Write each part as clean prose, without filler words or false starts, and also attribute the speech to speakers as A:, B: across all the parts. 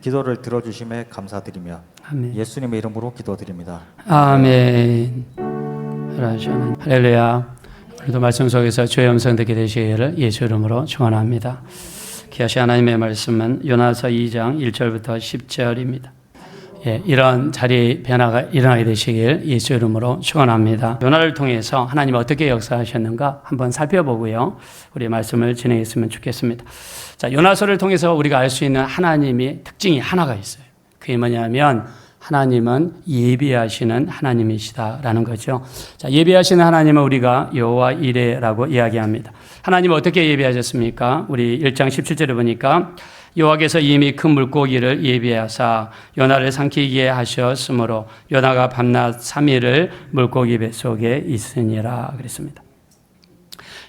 A: 기도를 들어주심에 감사드리며
B: 아멘.
A: 예수님의 이름으로 기도드립니다.
B: 아멘. 할렐루야. 오늘도 말씀 속에서 주의 음성 듣게 되시기를 예수 이름으로 축원합니다. 귀하신 하나님의 말씀은 요나서 2장 1절부터 10절입니다. 이런 자리 변화가 일어나게 되시길 예수 이름으로 축원합니다. 요나를 통해서 하나님이 어떻게 역사하셨는가 한번 살펴보고요. 우리 말씀을 진행했으면 좋겠습니다. 자, 요나서를 통해서 우리가 알 수 있는 하나님의 특징이 하나가 있어요. 그게 뭐냐면 하나님은 예비하시는 하나님이시다라는 거죠. 자, 예비하시는 하나님은 우리가 여호와 이레라고 이야기합니다. 하나님은 어떻게 예비하셨습니까? 우리 1장 17절에 보니까 여호와께서 이미 큰 물고기를 예비하사 요나를 삼키게 하셨으므로 요나가 밤낮 3일을 물고기 뱃속에 있으니라 그랬습니다.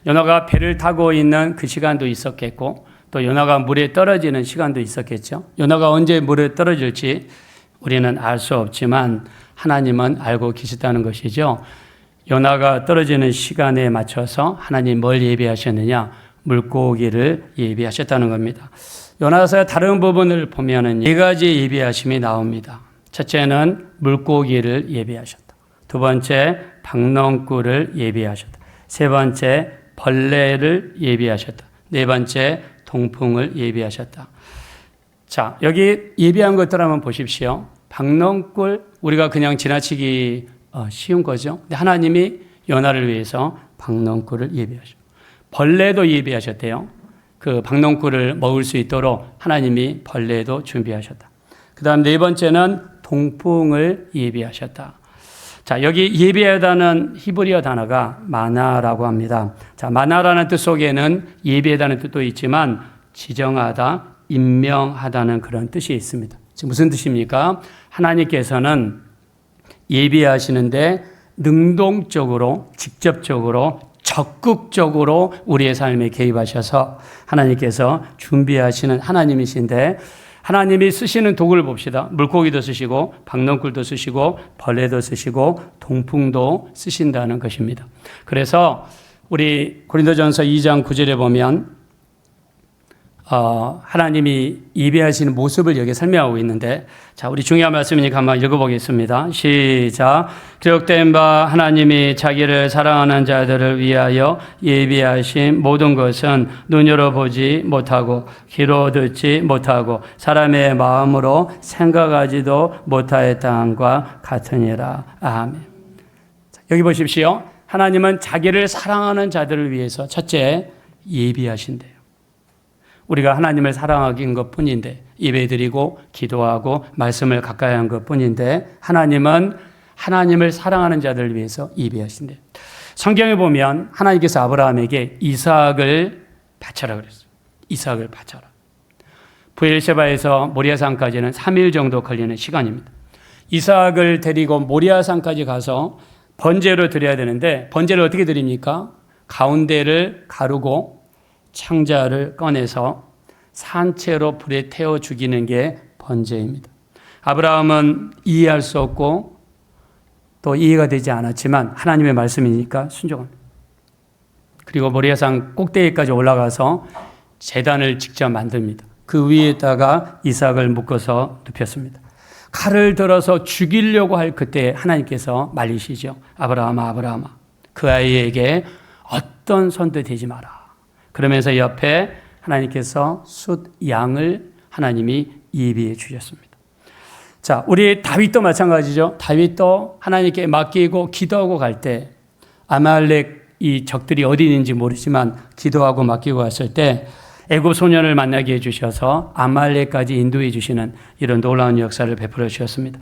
B: 요나가 배를 타고 있는 그 시간도 있었겠고 또 요나가 물에 떨어지는 시간도 있었겠죠. 요나가 언제 물에 떨어질지 우리는 알 수 없지만 하나님은 알고 계시다는 것이죠. 요나가 떨어지는 시간에 맞춰서 하나님 뭘 예비하셨느냐? 물고기를 예비하셨다는 겁니다. 요나서의 다른 부분을 보면은 네 가지 예비하심이 나옵니다. 첫째는 물고기를 예비하셨다. 두 번째, 박넝쿨을 예비하셨다. 세 번째, 벌레를 예비하셨다. 네 번째, 동풍을 예비하셨다. 자, 여기 예비한 것들 한번 보십시오. 박넝쿨, 우리가 그냥 지나치기 쉬운 거죠. 근데 하나님이 요나를 위해서 박넝쿨을 예비하셨고, 벌레도 예비하셨대요. 그 박넝쿨을 먹을 수 있도록 하나님이 벌레도 준비하셨다. 그 다음 네 번째는 동풍을 예비하셨다. 자, 여기 예비하다는 히브리어 단어가 마나라고 합니다. 자, 마나라는 뜻 속에는 예비하다는 뜻도 있지만 지정하다, 임명하다는 그런 뜻이 있습니다. 지금 무슨 뜻입니까? 하나님께서는 예비하시는데 능동적으로, 직접적으로, 적극적으로 우리의 삶에 개입하셔서 하나님께서 준비하시는 하나님이신데 하나님이 쓰시는 도구를 봅시다. 물고기도 쓰시고 박넝쿨도 쓰시고 벌레도 쓰시고 동풍도 쓰신다는 것입니다. 그래서 우리 고린도전서 2장 9절에 보면 하나님이 예비하시는 모습을 여기 설명하고 있는데, 자, 우리 중요한 말씀이니까 한번 읽어보겠습니다. 시작. 기록된 바 하나님이 자기를 사랑하는 자들을 위하여 예비하신 모든 것은 눈으로 보지 못하고 귀로 듣지 못하고 사람의 마음으로 생각하지도 못하였다함과 같으니라. 아멘. 자, 여기 보십시오. 하나님은 자기를 사랑하는 자들을 위해서 첫째 예비하신대요. 우리가 하나님을 사랑하긴 것뿐인데 예배드리고 기도하고 말씀을 가까이 한 것뿐인데 하나님은 하나님을 사랑하는 자들을 위해서 예비하신대요. 성경에 보면 하나님께서 아브라함에게 이삭을 바쳐라 그랬어요. 이삭을 바쳐라. 브엘세바에서 모리아산까지는 3일 정도 걸리는 시간입니다. 이삭을 데리고 모리아산까지 가서 번제로 드려야 되는데 번제를 어떻게 드립니까? 가운데를 가르고 창자를 꺼내서 산채로 불에 태워 죽이는 게 번제입니다. 아브라함은 이해할 수 없고 또 이해가 되지 않았지만 하나님의 말씀이니까 순종합니다. 그리고 모리아산 꼭대기까지 올라가서 제단을 직접 만듭니다. 그 위에다가 이삭을 묶어서 눕혔습니다. 칼을 들어서 죽이려고 할 그때 하나님께서 말리시죠. 아브라함아, 아브라함아, 그 아이에게 어떤 손도 대지 마라. 그러면서 옆에 하나님께서 숫 양을 하나님이 예비해 주셨습니다. 자, 우리 다윗도 마찬가지죠. 다윗도 하나님께 맡기고 기도하고 갈 때 아말렉 이 적들이 어디 있는지 모르지만 기도하고 맡기고 갔을 때 애굽 소년을 만나게 해주셔서 아말렉까지 인도해 주시는 이런 놀라운 역사를 베풀어 주셨습니다.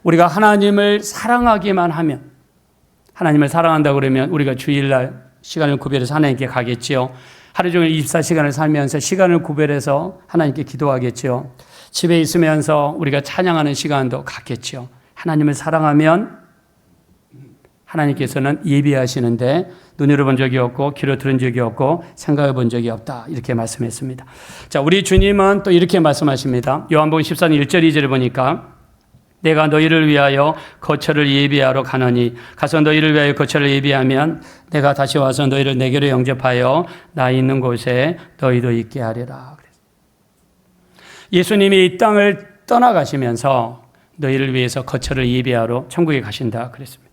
B: 우리가 하나님을 사랑하기만 하면, 하나님을 사랑한다 그러면 우리가 주일날 시간을 구별해서 하나님께 가겠지요. 하루 종일 24시간을 살면서 시간을 구별해서 하나님께 기도하겠지요. 집에 있으면서 우리가 찬양하는 시간도 갖겠지요. 하나님을 사랑하면 하나님께서는 예비하시는데 눈으로 본 적이 없고 귀로 들은 적이 없고 생각해 본 적이 없다. 이렇게 말씀했습니다. 자, 우리 주님은 또 이렇게 말씀하십니다. 요한복음 14장 1절 2절을 보니까 내가 너희를 위하여 거처를 예비하러 가노니 가서 너희를 위하여 거처를 예비하면 내가 다시 와서 너희를 내게로 영접하여 나 있는 곳에 너희도 있게 하리라. 예수님이 이 땅을 떠나가시면서 너희를 위해서 거처를 예비하러 천국에 가신다 그랬습니다.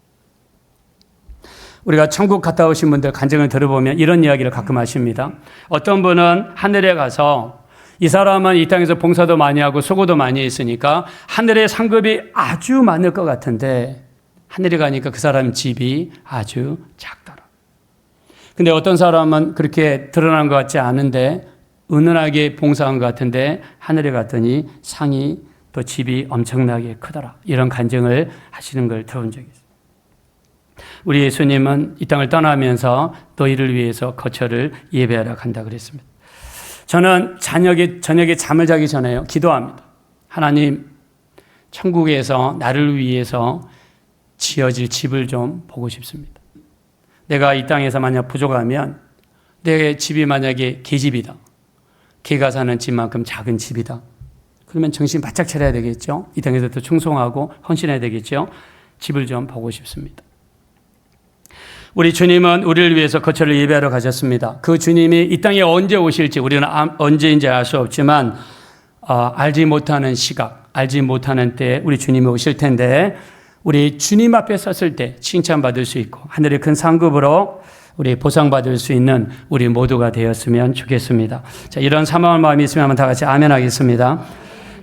B: 우리가 천국 갔다 오신 분들 간증을 들어보면 이런 이야기를 가끔 하십니다. 어떤 분은 하늘에 가서 이 사람은 이 땅에서 봉사도 많이 하고 수고도 많이 했으니까 하늘의 상급이 아주 많을 것 같은데 하늘에 가니까 그 사람 집이 아주 작더라. 근데 어떤 사람은 그렇게 드러난 것 같지 않은데 은은하게 봉사한 것 같은데 하늘에 갔더니 상이 또 집이 엄청나게 크더라. 이런 간증을 하시는 걸 들어본 적이 있어요. 우리 예수님은 이 땅을 떠나면서 너희를 위해서 거처를 예배하러 간다 그랬습니다. 저는 저녁에 잠을 자기 전에요. 기도합니다. 하나님, 천국에서 나를 위해서 지어질 집을 좀 보고 싶습니다. 내가 이 땅에서 만약 부족하면 내 집이 만약에 개집이다. 개가 사는 집만큼 작은 집이다. 그러면 정신 바짝 차려야 되겠죠. 이 땅에서 더 충성하고 헌신해야 되겠죠. 집을 좀 보고 싶습니다. 우리 주님은 우리를 위해서 거처를 예배하러 가셨습니다. 그 주님이 이 땅에 언제 오실지 우리는 언제인지 알 수 없지만 알지 못하는 시각, 알지 못하는 때에 우리 주님이 오실 텐데 우리 주님 앞에 섰을 때 칭찬받을 수 있고 하늘의 큰 상급으로 우리 보상받을 수 있는 우리 모두가 되었으면 좋겠습니다. 자, 이런 사모한 마음이 있으면 한번 다 같이 아멘 하겠습니다.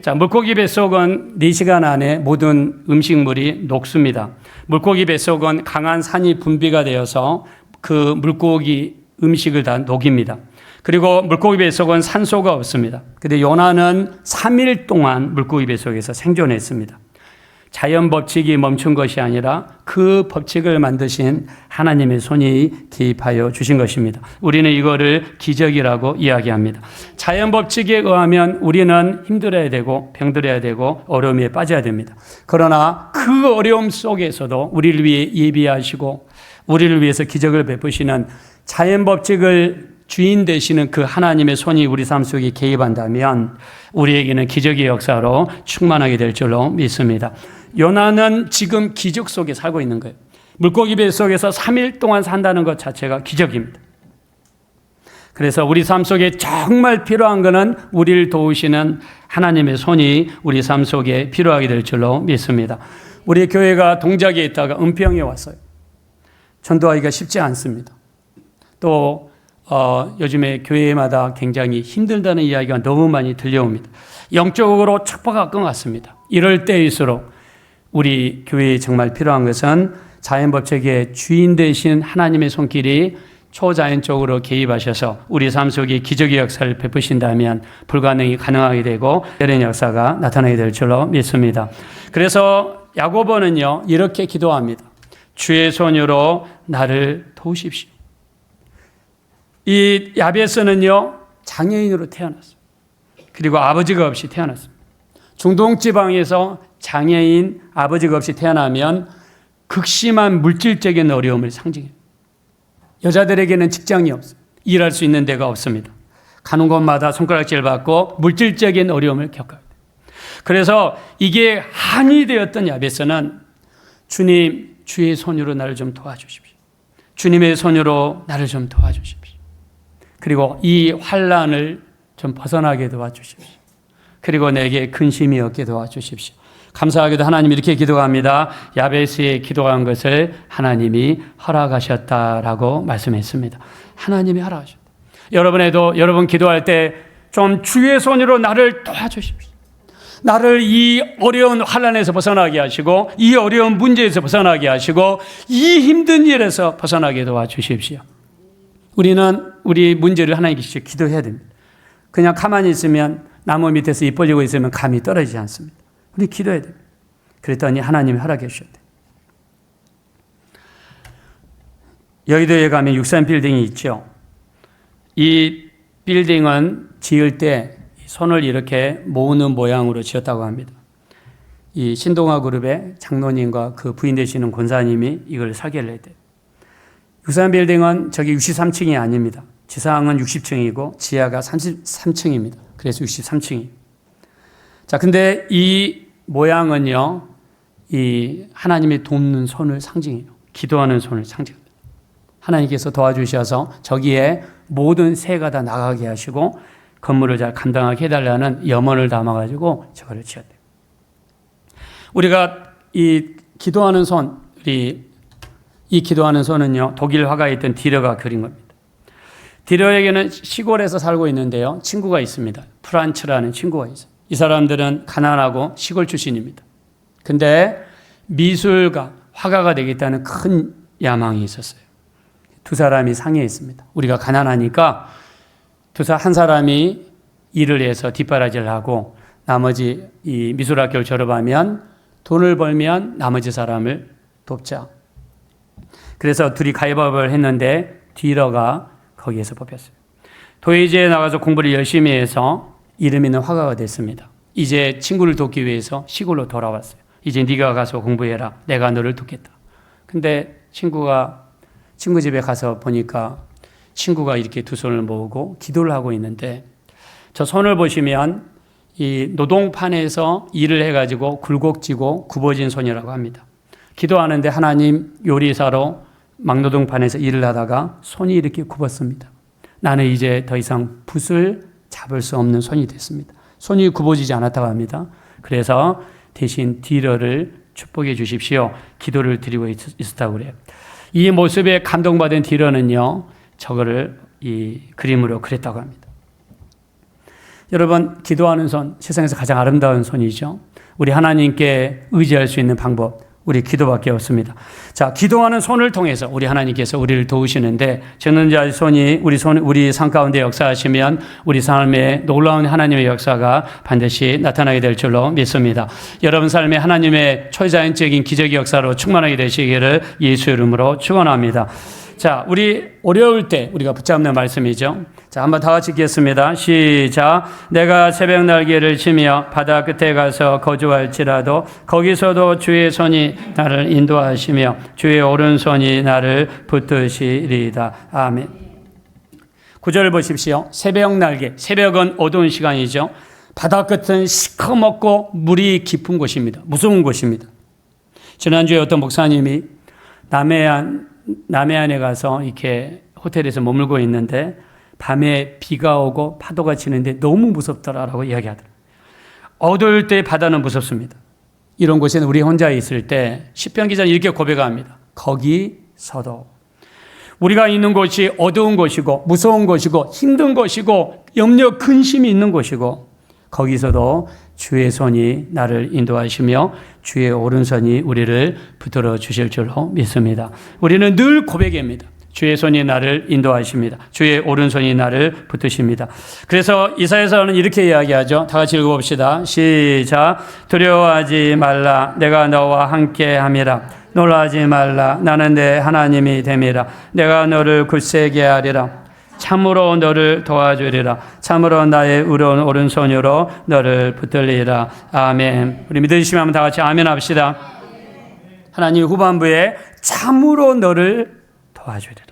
B: 자, 물고기 뱃속은 4시간 안에 모든 음식물이 녹습니다. 물고기 뱃속은 강한 산이 분비가 되어서 그 물고기 음식을 다 녹입니다. 그리고 물고기 뱃속은 산소가 없습니다. 근데 요나는 3일 동안 물고기 뱃속에서 생존했습니다. 자연 법칙이 멈춘 것이 아니라 그 법칙을 만드신 하나님의 손이 개입하여 주신 것입니다. 우리는 이거를 기적이라고 이야기합니다. 자연 법칙에 의하면 우리는 힘들어야 되고 병들어야 되고 어려움에 빠져야 됩니다. 그러나 그 어려움 속에서도 우리를 위해 예비하시고 우리를 위해서 기적을 베푸시는 자연 법칙을 주인 되시는 그 하나님의 손이 우리 삶 속에 개입한다면 우리에게는 기적의 역사로 충만하게 될 줄로 믿습니다. 요나는 지금 기적 속에 살고 있는 거예요. 물고기 뱃속에서 3일 동안 산다는 것 자체가 기적입니다. 그래서 우리 삶 속에 정말 필요한 것은 우리를 도우시는 하나님의 손이 우리 삶 속에 필요하게 될 줄로 믿습니다. 우리 교회가 동작에 있다가 은평에 왔어요. 전도하기가 쉽지 않습니다. 또 요즘에 교회마다 굉장히 힘들다는 이야기가 너무 많이 들려옵니다. 영적으로 척박할 것 같습니다. 이럴 때일수록 우리 교회에 정말 필요한 것은 자연법칙의 주인 되신 하나님의 손길이 초자연적으로 개입하셔서 우리 삶 속에 기적의 역사를 베푸신다면 불가능이 가능하게 되고 이런 역사가 나타나게 될 줄로 믿습니다. 그래서 야고보는요 이렇게 기도합니다. 주의 손으로 나를 도우십시오. 이 야베스는요 장애인으로 태어났어요. 그리고 아버지가 없이 태어났습니다. 중동 지방에서 장애인 아버지가 없이 태어나면 극심한 물질적인 어려움을 상징해요. 여자들에게는 직장이 없어요. 일할 수 있는 데가 없습니다. 가는 곳마다 손가락질 받고 물질적인 어려움을 겪어요. 그래서 이게 한이 되었던 야베스는 주님 주의 손으로 나를 좀 도와주십시오. 주님의 손으로 나를 좀 도와주십시오. 그리고 이 환난을 좀 벗어나게 도와주십시오. 그리고 내게 근심이 없게 도와주십시오. 감사하게도 하나님 이렇게 기도합니다. 야베스의 기도한 것을 하나님이 허락하셨다라고 말씀했습니다. 하나님이 허락하셨다. 여러분 기도할 때 좀 주의 손으로 나를 도와주십시오. 나를 이 어려운 환난에서 벗어나게 하시고 이 어려운 문제에서 벗어나게 하시고 이 힘든 일에서 벗어나게 도와주십시오. 우리는 우리 문제를 하나님께 기도해야 됩니다. 그냥 가만히 있으면 나무 밑에서 입 벌리고 있으면 감이 떨어지지 않습니다. 우리 기도해야 됩니다. 그랬더니 하나님이 허락해 주셨대요. 여의도에 가면 63빌딩이 있죠. 이 빌딩은 지을 때 손을 이렇게 모으는 모양으로 지었다고 합니다. 이 신동아 그룹의 장로님과 그 부인 되시는 권사님이 이걸 설계를 했대요. 63빌딩은 저기 63층이 아닙니다. 지상은 60층이고 지하가 33층입니다. 그래서 63층이에요. 자, 근데 이 모양은요, 이 하나님의 돕는 손을 상징해요. 기도하는 손을 상징합니다. 하나님께서 도와주셔서 저기에 모든 새가 다 나가게 하시고 건물을 잘 감당하게 해달라는 염원을 담아가지고 저거를 지었대요. 우리가 이 기도하는 손, 이 기도하는 손은요, 독일 화가에 있던 디러가 그린 겁니다. 디러에게는 시골에서 살고 있는데요, 친구가 있습니다. 프란츠라는 친구가 있어요. 이 사람들은 가난하고 시골 출신입니다. 근데 미술가, 화가가 되겠다는 큰 야망이 있었어요. 두 사람이 상의했습니다. 우리가 가난하니까 한 사람이 일을 해서 뒷바라지를 하고 나머지 이 미술학교를 졸업하면 돈을 벌면 나머지 사람을 돕자. 그래서 둘이 가위바위보를 했는데 디러가 거기에서 뽑혔어요. 도예지에 나가서 공부를 열심히 해서 이름 있는 화가가 됐습니다. 이제 친구를 돕기 위해서 시골로 돌아왔어요. 이제 네가 가서 공부해라. 내가 너를 돕겠다. 근데 친구 집에 가서 보니까 친구가 이렇게 두 손을 모으고 기도를 하고 있는데 저 손을 보시면 이 노동판에서 일을 해가지고 굴곡지고 굽어진 손이라고 합니다. 기도하는데 하나님 요리사로 막노동판에서 일을 하다가 손이 이렇게 굽었습니다. 나는 이제 더 이상 붓을 잡을 수 없는 손이 됐습니다. 손이 굽어지지 않았다고 합니다. 그래서 대신 디러를 축복해 주십시오. 기도를 드리고 있었다고 그래요. 이 모습에 감동받은 디러는요, 저거를 이 그림으로 그렸다고 합니다. 여러분, 기도하는 손, 세상에서 가장 아름다운 손이죠. 우리 하나님께 의지할 수 있는 방법, 우리 기도밖에 없습니다. 자, 기도하는 손을 통해서 우리 하나님께서 우리를 도우시는데 전능자의 손이 우리 삶 가운데 역사하시면 우리 삶에 놀라운 하나님의 역사가 반드시 나타나게 될 줄로 믿습니다. 여러분 삶에 하나님의 초자연적인 기적의 역사로 충만하게 되시기를 예수 이름으로 축원합니다. 자, 우리 어려울 때 우리가 붙잡는 말씀이죠. 자, 한번 다 같이 읽겠습니다. 시작. 내가 새벽 날개를 치며 바다 끝에 가서 거주할지라도 거기서도 주의 손이 나를 인도하시며 주의 오른손이 나를 붙드시리이다. 아멘. 9절 보십시오. 새벽 날개. 새벽은 어두운 시간이죠. 바다 끝은 시커멓고 물이 깊은 곳입니다. 무서운 곳입니다. 지난주에 어떤 목사님이 남해안에 가서 이렇게 호텔에서 머물고 있는데 밤에 비가 오고 파도가 치는데 너무 무섭더라라고 이야기하더라고요. 어두울 때 바다는 무섭습니다. 이런 곳에는 우리 혼자 있을 때 시편 기자는 이렇게 고백합니다. 거기서도 우리가 있는 곳이 어두운 곳이고 무서운 곳이고 힘든 곳이고 염려 근심이 있는 곳이고 거기서도 주의 손이 나를 인도하시며 주의 오른손이 우리를 붙들어 주실 줄로 믿습니다. 우리는 늘 고백입니다. 주의 손이 나를 인도하십니다. 주의 오른손이 나를 붙드십니다. 그래서 이사야서는 이렇게 이야기하죠. 다 같이 읽어봅시다. 시작. 두려워하지 말라. 내가 너와 함께 함이라. 놀라지 말라. 나는 내 하나님이 됨이라. 내가 너를 굳세게 하리라. 참으로 너를 도와주리라. 참으로 나의 오른손으로 너를 붙들리라. 아멘. 우리 믿으시면 한번 다 같이 아멘 합시다. 하나님 후반부에 참으로 너를 도와주리라.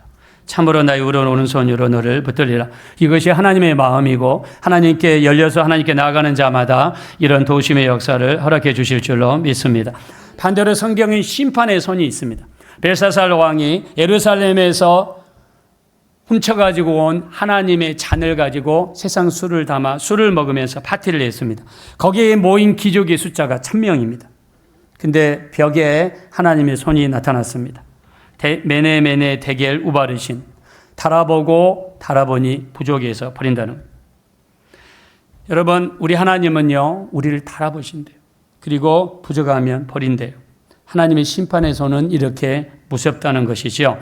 B: 참으로 나의 오른손으로 너를 붙들리라. 이것이 하나님의 마음이고 하나님께 열려서 하나님께 나아가는 자마다 이런 도우심의 역사를 허락해 주실 줄로 믿습니다. 반대로 성경에 심판의 손이 있습니다. 벨사살 왕이 예루살렘에서 훔쳐가지고 온 하나님의 잔을 가지고 세상 술을 담아 술을 먹으면서 파티를 했습니다. 거기에 모인 귀족의 숫자가 1000명입니다. 근데 벽에 하나님의 손이 나타났습니다. 메네 데겔 우바르신 달아보고 달아보니 부족해서 버린다는 거예요. 여러분, 우리 하나님은요, 우리를 달아보신대요. 그리고 부족하면 버린대요. 하나님의 심판의 손은 이렇게 무섭다는 것이죠.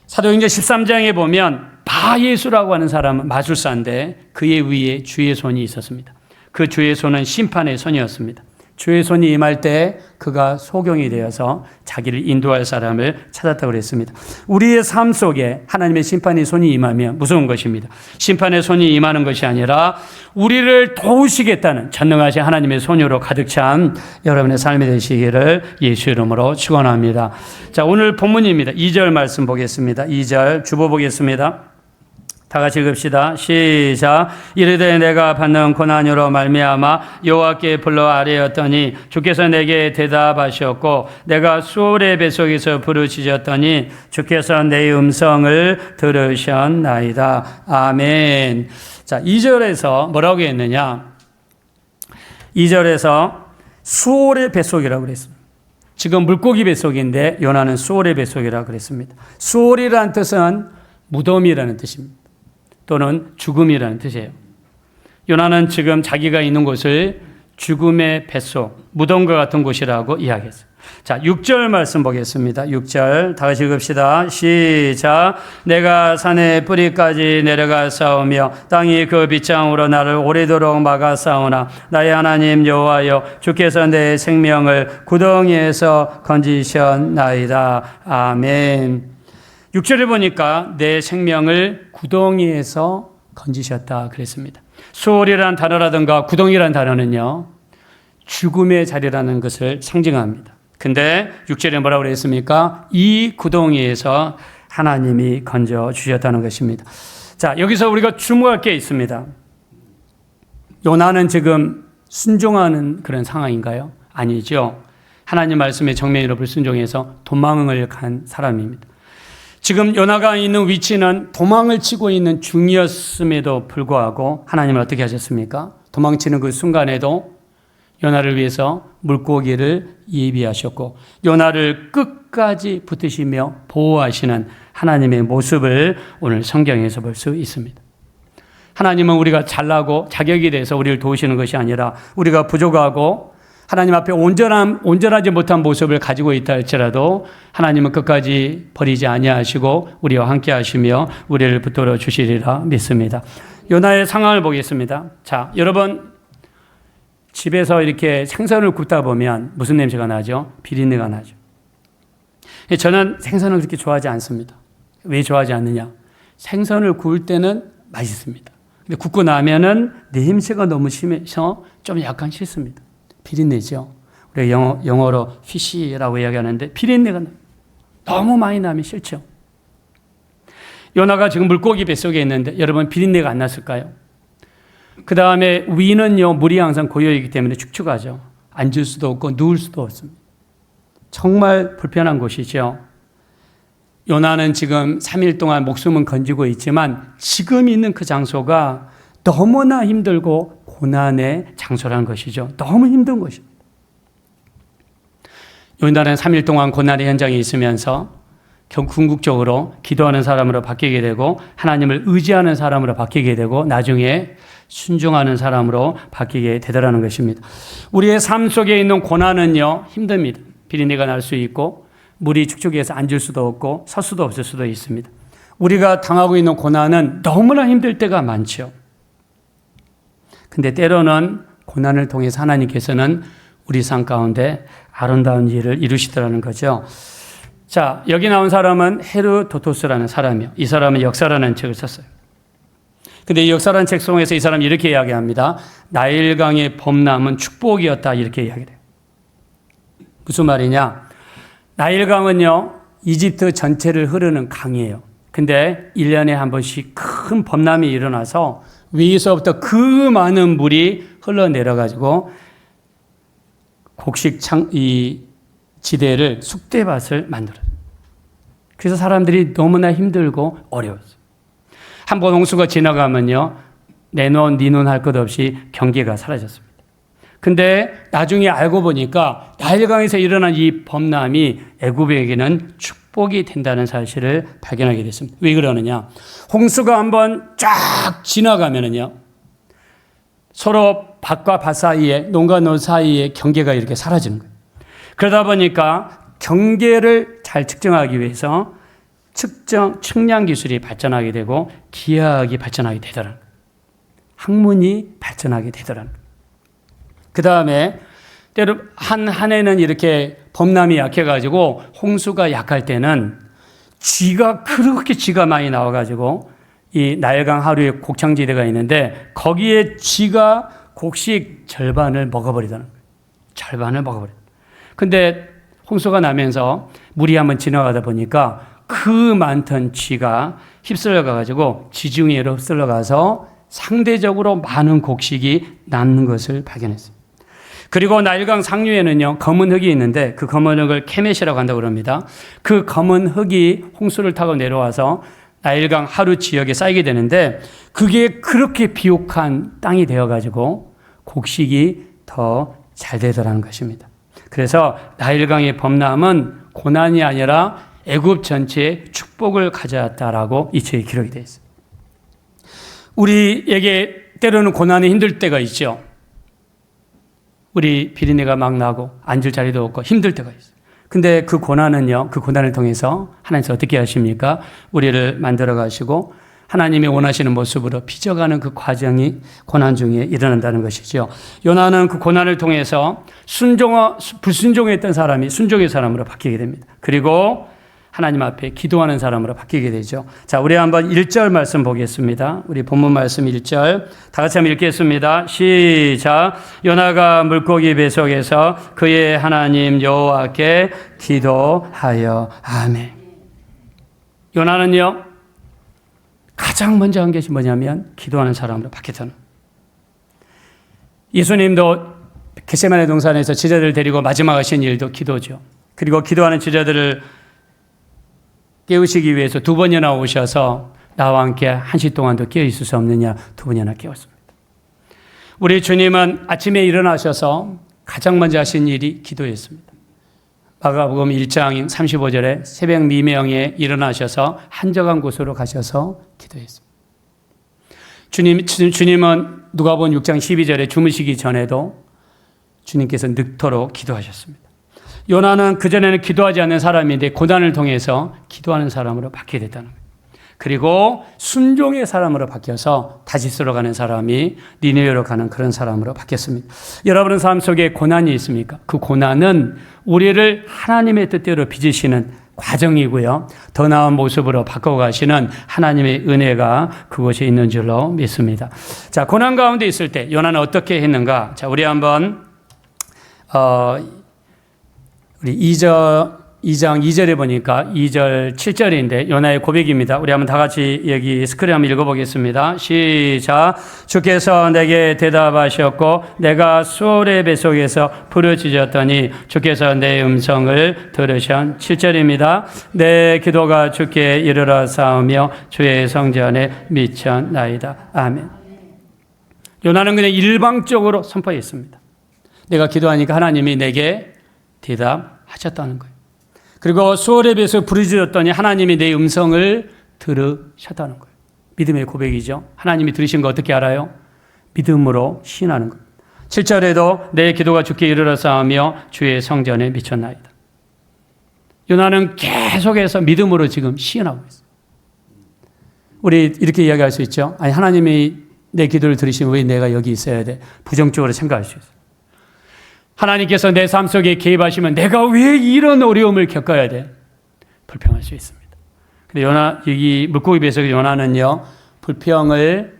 B: 사도행전 13장에 보면 바예수라고 하는 사람은 마술사인데 그의 위에 주의 손이 있었습니다. 그 주의 손은 심판의 손이었습니다. 주의 손이 임할 때 그가 소경이 되어서 자기를 인도할 사람을 찾았다고 그랬습니다. 우리의 삶 속에 하나님의 심판의 손이 임하면 무서운 것입니다. 심판의 손이 임하는 것이 아니라 우리를 도우시겠다는 전능하신 하나님의 손으로 가득 찬 여러분의 삶이 되시기를 예수 이름으로 축원합니다. 자, 오늘 본문입니다. 2절 말씀 보겠습니다. 2절 주보 보겠습니다. 다 같이 읽읍시다. 시작. 이르되 내가 받는 고난으로 말미암아 여호와께 불러 아뢰었더니 주께서 내게 대답하셨고 내가 수월의 뱃속에서 부르짖었더니 주께서 내 음성을 들으셨나이다. 아멘. 자, 2절에서 뭐라고 했느냐? 2절에서 수올의 뱃속이라고 그랬습니다. 지금 물고기 뱃속인데 요나는 수올의 뱃속이라고 그랬습니다. 수올이라는 뜻은 무덤이라는 뜻입니다. 또는 죽음이라는 뜻이에요. 요나는 지금 자기가 있는 곳을 죽음의 뱃속, 무덤과 같은 곳이라고 이야기했어요. 자, 6절 말씀 보겠습니다. 6절 다 같이 읽읍시다. 시작. 내가 산의 뿌리까지 내려가 싸우며 땅이 그 빗장으로 나를 오래도록 막아 싸우나 나의 하나님 여호와여 주께서 내 생명을 구덩이에서 건지셨나이다. 아멘. 6절에 보니까 내 생명을 구덩이에서 건지셨다 그랬습니다. 수월이라는 단어라든가 구덩이라는 단어는요, 죽음의 자리라는 것을 상징합니다. 근데 6절에 뭐라고 그랬습니까? 이 구덩이에서 하나님이 건져 주셨다는 것입니다. 자, 여기서 우리가 주목할 게 있습니다. 요나는 지금 순종하는 그런 상황인가요? 아니죠. 하나님 말씀에 정면으로 불순종해서 도망을 간 사람입니다. 지금 요나가 있는 위치는 도망을 치고 있는 중이었음에도 불구하고 하나님은 어떻게 하셨습니까? 도망치는 그 순간에도 요나를 위해서 물고기를 예비하셨고 요나를 끝까지 붙드시며 보호하시는 하나님의 모습을 오늘 성경에서 볼 수 있습니다. 하나님은 우리가 잘나고 자격이 돼서 우리를 도우시는 것이 아니라 우리가 부족하고 하나님 앞에 온전하지 못한 모습을 가지고 있다 할지라도 하나님은 끝까지 버리지 아니하시고 우리와 함께 하시며 우리를 붙들어 주시리라 믿습니다. 요나의 상황을 보겠습니다. 자, 여러분 집에서 이렇게 생선을 굽다 보면 무슨 냄새가 나죠? 비린내가 나죠. 저는 생선을 그렇게 좋아하지 않습니다. 왜 좋아하지 않느냐? 생선을 구울 때는 맛있습니다. 근데 굽고 나면은 냄새가 너무 심해서 좀 약간 싫습니다. 비린내죠. 우리가 영어로 fish라고 이야기하는데 비린내가 너무 많이 나면 싫죠. 요나가 지금 물고기 뱃속에 있는데 여러분 비린내가 안 났을까요? 그 다음에 위는요, 물이 항상 고여있기 때문에 축축하죠. 앉을 수도 없고 누울 수도 없습니다. 정말 불편한 곳이죠. 요나는 지금 3일 동안 목숨은 건지고 있지만 지금 있는 그 장소가 너무나 힘들고 고난의 장소라는 것이죠. 너무 힘든 것입니다. 요나는 3일 동안 고난의 현장에 있으면서 궁극적으로 기도하는 사람으로 바뀌게 되고 하나님을 의지하는 사람으로 바뀌게 되고 나중에 순종하는 사람으로 바뀌게 되더라는 것입니다. 우리의 삶 속에 있는 고난은요, 힘듭니다. 비린내가 날 수 있고 물이 축축해서 앉을 수도 없고 설 수도 없을 수도 있습니다. 우리가 당하고 있는 고난은 너무나 힘들 때가 많죠. 근데 때로는 고난을 통해서 하나님께서는 우리 삶 가운데 아름다운 일을 이루시더라는 거죠. 자, 여기 나온 사람은 헤르도토스라는 사람이요. 이 사람은 역사라는 책을 썼어요. 근데 이 역사라는 책 속에서 이 사람이 이렇게 이야기합니다. 나일강의 범람은 축복이었다 이렇게 이야기를 해요. 무슨 말이냐? 나일강은요, 이집트 전체를 흐르는 강이에요. 근데 1년에 한 번씩 큰 범람이 일어나서 위에서부터 그 많은 물이 흘러내려가지고 곡식 이 지대를 쑥대밭을 만들어요. 그래서 사람들이 너무나 힘들고 어려웠어요. 한 번 홍수가 지나가면요, 내 눈, 네 눈 할 것 없이 경계가 사라졌습니다. 근데 나중에 알고 보니까 나일강에서 일어난 이 범람이 애굽에게는 축복이 된다는 사실을 발견하게 됐습니다. 왜 그러느냐? 홍수가 한번 쫙 지나가면은요, 서로 밭과 밭 사이에, 농과 농 사이에 경계가 이렇게 사라지는 거예요. 그러다 보니까 경계를 잘 측정하기 위해서 측량 기술이 발전하게 되고 기하학이 발전하게 되더라는 거예요. 학문이 발전하게 되더라는 거예요. 그 다음에 때로 한 해는 이렇게 범람이 약해가지고 홍수가 약할 때는 그렇게 쥐가 많이 나와가지고 이 나일강 하류에 곡창지대가 있는데 거기에 쥐가 곡식 절반을 먹어버리더라는 거예요. 절반을 먹어버려요. 근데 홍수가 나면서 물이 한번 지나가다 보니까 그 많던 쥐가 휩쓸려가가지고 지중해로 휩쓸려가서 상대적으로 많은 곡식이 남는 것을 발견했어요. 그리고 나일강 상류에는요, 검은 흙이 있는데 그 검은 흙을 케멧이라고 한다고 합니다. 그 검은 흙이 홍수를 타고 내려와서 나일강 하류 지역에 쌓이게 되는데 그게 그렇게 비옥한 땅이 되어가지고 곡식이 더 잘 되더라는 것입니다. 그래서 나일강의 범람은 고난이 아니라 애굽 전체에 축복을 가져왔다라고 이 책에 기록이 되어 있습니다. 우리에게 때로는 고난이 힘들 때가 있죠. 우리 비린내가 막 나고 앉을 자리도 없고 힘들 때가 있어요. 근데 그 고난은요, 그 고난을 통해서 하나님께서 어떻게 하십니까? 우리를 만들어 가시고 하나님이 원하시는 모습으로 빚어가는 그 과정이 고난 중에 일어난다는 것이죠. 요나는 그 고난을 통해서 불순종했던 사람이 순종의 사람으로 바뀌게 됩니다. 그리고 하나님 앞에 기도하는 사람으로 바뀌게 되죠. 자, 우리 한번 1절 말씀 보겠습니다. 우리 본문 말씀 1절 다 같이 한번 읽겠습니다. 시작. 요나가 물고기 뱃속에서 그의 하나님 여호와께 기도하여. 아멘. 요나는요, 가장 먼저 한 것이 뭐냐면 기도하는 사람으로 바뀌었다는 거예요. 예수님도 겟세마네 동산에서 제자들을 데리고 마지막 하신 일도 기도죠. 그리고 기도하는 제자들을 깨우시기 위해서 2번이나 오셔서 나와 함께 1시 동안도 깨어 있을 수 없느냐 2번이나 깨웠습니다. 우리 주님은 아침에 일어나셔서 가장 먼저 하신 일이 기도였습니다. 마가복음 1장 35절에 새벽 미명에 일어나셔서 한적한 곳으로 가셔서 기도했습니다. 주님은 누가복음 6장 12절에 주무시기 전에도 주님께서 늙도록 기도하셨습니다. 요나는 그전에는 기도하지 않는 사람인데 고난을 통해서 기도하는 사람으로 바뀌게 됐다는 거예요. 그리고 순종의 사람으로 바뀌어서 다시스로 가는 사람이 니느웨로 가는 그런 사람으로 바뀌었습니다. 여러분의 삶 속에 고난이 있습니까? 그 고난은 우리를 하나님의 뜻대로 빚으시는 과정이고요. 더 나은 모습으로 바꿔가시는 하나님의 은혜가 그곳에 있는 줄로 믿습니다. 자, 고난 가운데 있을 때 요나는 어떻게 했는가? 자, 우리 한번 우리 2장 2절에 보니까 2절 7절인데 요나의 고백입니다. 우리 한번 다 같이 여기 스크린 한번 읽어보겠습니다. 시작. 주께서 내게 대답하셨고 내가 수월의 뱃속에서 부르짖었더니 주께서 내 음성을 들으신. 7절입니다. 내 기도가 주께 이르러 싸우며 주의 성전에 미쳤나이다. 아멘. 요나는 그냥 일방적으로 선포했습니다. 내가 기도하니까 하나님이 내게 대답하셨다는 거예요. 그리고 수월의 뱃에서 부르짖었더니 하나님이 내 음성을 들으셨다는 거예요. 믿음의 고백이죠. 하나님이 들으신 거 어떻게 알아요? 믿음으로 시인하는 거예요. 7절에도 내 기도가 주께 이르러 싸우며 주의 성전에 미쳤나이다. 요나는 계속해서 믿음으로 지금 시인하고 있어요. 우리 이렇게 이야기할 수 있죠. 아니, 하나님이 내 기도를 들으시면 왜 내가 여기 있어야 돼? 부정적으로 생각할 수 있어요. 하나님께서 내 삶 속에 개입하시면 내가 왜 이런 어려움을 겪어야 돼? 불평할 수 있습니다. 근데 여기 물고기 뱃속의 요나는요, 불평을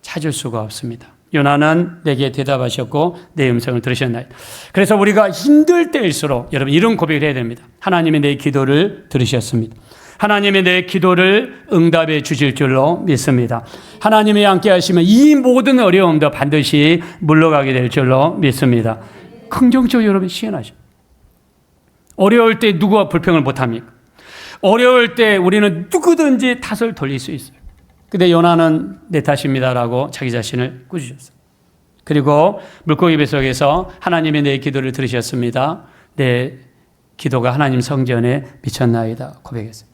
B: 찾을 수가 없습니다. 요나는 내게 대답하셨고 내 음성을 들으셨나이다. 그래서 우리가 힘들 때일수록 여러분 이런 고백을 해야 됩니다. 하나님이 내 기도를 들으셨습니다. 하나님이 내 기도를 응답해 주실 줄로 믿습니다. 하나님이 함께 하시면 이 모든 어려움도 반드시 물러가게 될 줄로 믿습니다. 긍정적으로 여러분 시연하죠. 어려울 때 누구와 불평을 못합니까? 어려울 때 우리는 누구든지 탓을 돌릴 수 있어요. 근데 요나는 내 탓입니다라고 자기 자신을 꾸짖었어요. 그리고 물고기 뱃속에서 하나님의 내 기도를 들으셨습니다. 내 기도가 하나님 성전에 미쳤나이다 고백했어요.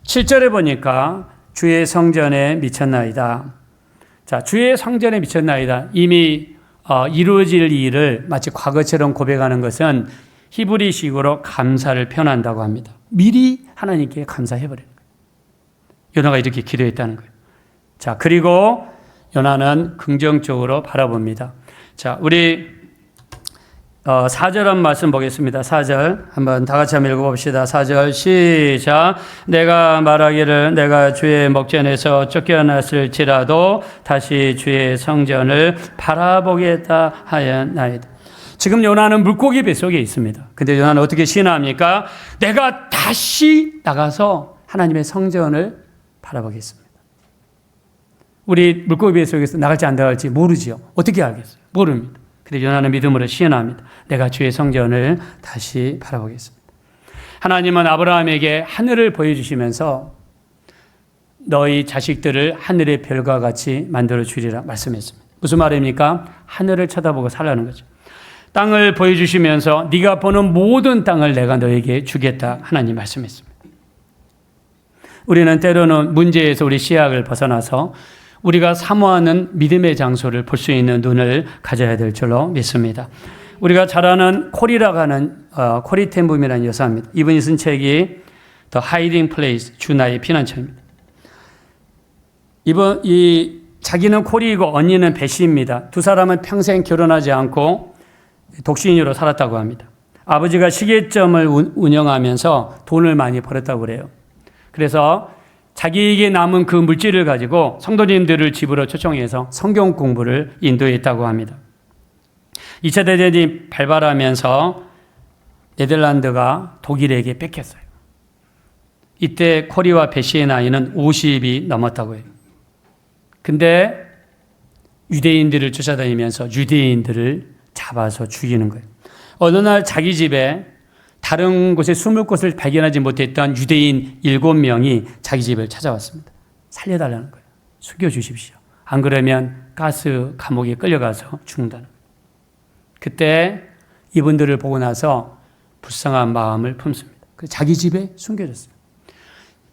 B: 7절에 보니까 주의 성전에 미쳤나이다. 자, 주의 성전에 미쳤나이다. 이미 이루어질 일을 마치 과거처럼 고백하는 것은 히브리식으로 감사를 표현한다고 합니다. 미리 하나님께 감사해버리는 거예요. 요나가 이렇게 기도했다는 거예요. 자, 그리고 요나는 긍정적으로 바라봅니다. 자, 우리 4절 한 말씀 보겠습니다. 4절 한번 다 같이 한번 읽어봅시다. 4절 시작. 내가 말하기를 내가 주의 목전에서 쫓겨났을지라도 다시 주의 성전을 바라보겠다 하였나이다. 지금 요나는 물고기 뱃속에 있습니다. 근데 요나는 어떻게 시인합니까? 내가 다시 나가서 하나님의 성전을 바라보겠습니다. 우리 물고기 뱃속에서 나갈지 안 나갈지 모르죠. 어떻게 알겠어요? 모릅니다. 근데 요나는 믿음으로 시인합니다. 내가 주의 성전을 다시 바라보겠습니다. 하나님은 아브라함에게 하늘을 보여주시면서 너희 자식들을 하늘의 별과 같이 만들어 주리라 말씀했습니다. 무슨 말입니까? 하늘을 쳐다보고 살라는 거죠. 땅을 보여주시면서 네가 보는 모든 땅을 내가 너에게 주겠다 하나님 말씀했습니다. 우리는 때로는 문제에서 우리 시야를 벗어나서 우리가 사모하는 믿음의 장소를 볼 수 있는 눈을 가져야 될 줄로 믿습니다. 우리가 잘 아는 콜이라고 하는 코리 텐붐이라는 여사입니다. 이분이 쓴 책이 The Hiding Place, 주나의 피난처입니다. 자기는 콜이고 언니는 베시입니다. 두 사람은 평생 결혼하지 않고 독신으로 살았다고 합니다. 아버지가 시계점을 운영하면서 돈을 많이 벌었다고 그래요. 그래서 자기에게 남은 그 물질을 가지고 성도님들을 집으로 초청해서 성경 공부를 인도했다고 합니다. 2차 대전이 발발하면서 네덜란드가 독일에게 뺏겼어요. 이때 코리와 베시의 나이는 50이 넘었다고 해요. 근데 유대인들을 쫓아다니면서 유대인들을 잡아서 죽이는 거예요. 어느 날 자기 집에 다른 곳에 숨을 곳을 발견하지 못했던 유대인 7명이 자기 집을 찾아왔습니다. 살려달라는 거예요. 숨겨주십시오. 안 그러면 가스 감옥에 끌려가서 죽는다는 거예요. 그때 이분들을 보고 나서 불쌍한 마음을 품습니다. 자기 집에 숨겨졌어요.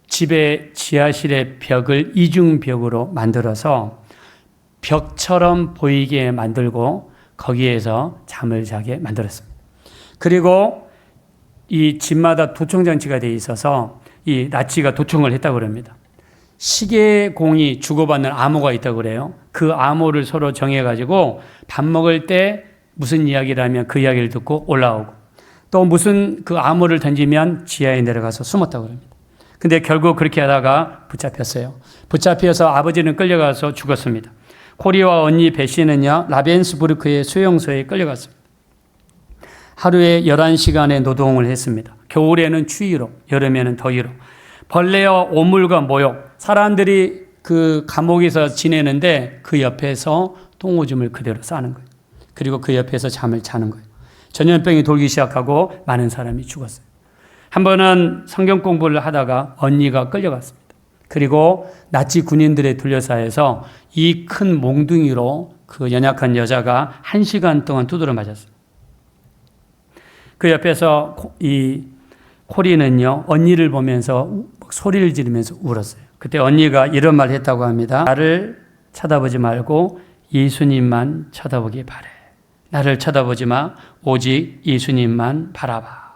B: 집의 지하실의 벽을 이중벽으로 만들어서 벽처럼 보이게 만들고 거기에서 잠을 자게 만들었습니다. 그리고 이 집마다 도청장치가 되어 있어서 이 나치가 도청을 했다고 합니다. 시계공이 주고받는 암호가 있다고 그래요. 그 암호를 서로 정해가지고 밥 먹을 때 무슨 이야기를 하면 그 이야기를 듣고 올라오고 또 무슨 그 암호를 던지면 지하에 내려가서 숨었다고 합니다. 근데 결국 그렇게 하다가 붙잡혔어요. 붙잡혀서 아버지는 끌려가서 죽었습니다. 코리와 언니 베시는요, 라벤스부르크의 수용소에 끌려갔습니다. 하루에 11시간의 노동을 했습니다. 겨울에는 추위로, 여름에는 더위로. 벌레와 오물과 모욕, 사람들이 그 감옥에서 지내는데 그 옆에서 똥오줌을 그대로 싸는 거예요. 그리고 그 옆에서 잠을 자는 거예요. 전염병이 돌기 시작하고 많은 사람이 죽었어요. 한 번은 성경 공부를 하다가 언니가 끌려갔습니다. 그리고 나치 군인들의 둘러싸여서 이 큰 몽둥이로 그 연약한 여자가 1시간 동안 두드려 맞았어요. 그 옆에서 이 코리는요, 언니를 보면서 소리를 지르면서 울었어요. 그때 언니가 이런 말을 했다고 합니다. 나를 쳐다보지 말고 예수님만 쳐다보기 바래. 나를 쳐다보지 마. 오직 예수님만 바라봐.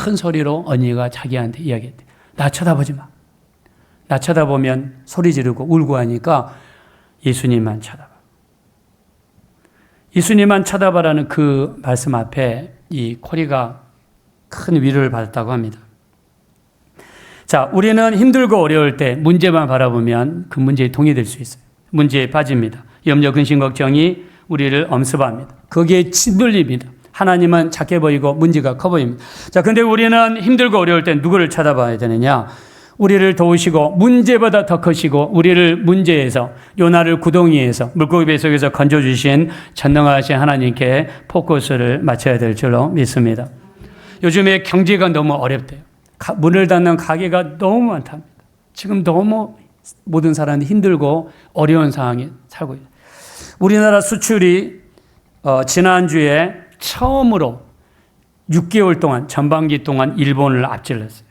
B: 큰 소리로 언니가 자기한테 이야기했대. 나 쳐다보지 마. 나 쳐다보면 소리 지르고 울고 하니까 예수님만 쳐다봐. 예수님만 쳐다봐라는 그 말씀 앞에 이 코리가 큰 위로를 받았다고 합니다. 자, 우리는 힘들고 어려울 때 문제만 바라보면 그 문제에 동의될 수 있어요. 문제에 빠집니다. 염려, 근심, 걱정이 우리를 엄습합니다. 거기에 짓눌립니다. 하나님은 작게 보이고 문제가 커 보입니다. 자, 근데 우리는 힘들고 어려울 때 누구를 쳐다봐야 되느냐? 우리를 도우시고 문제보다 더 크시고 우리를 문제에서 요나를 구덩이에서 물고기 뱃속에서 건져주신 전능하신 하나님께 포커스를 맞춰야 될 줄로 믿습니다. 요즘에 경제가 너무 어렵대요. 문을 닫는 가게가 너무 많답니다. 지금 너무 모든 사람이 힘들고 어려운 상황에 살고 있어요. 우리나라 수출이 지난주에 처음으로 6개월 동안 전반기 동안 일본을 앞질렀어요.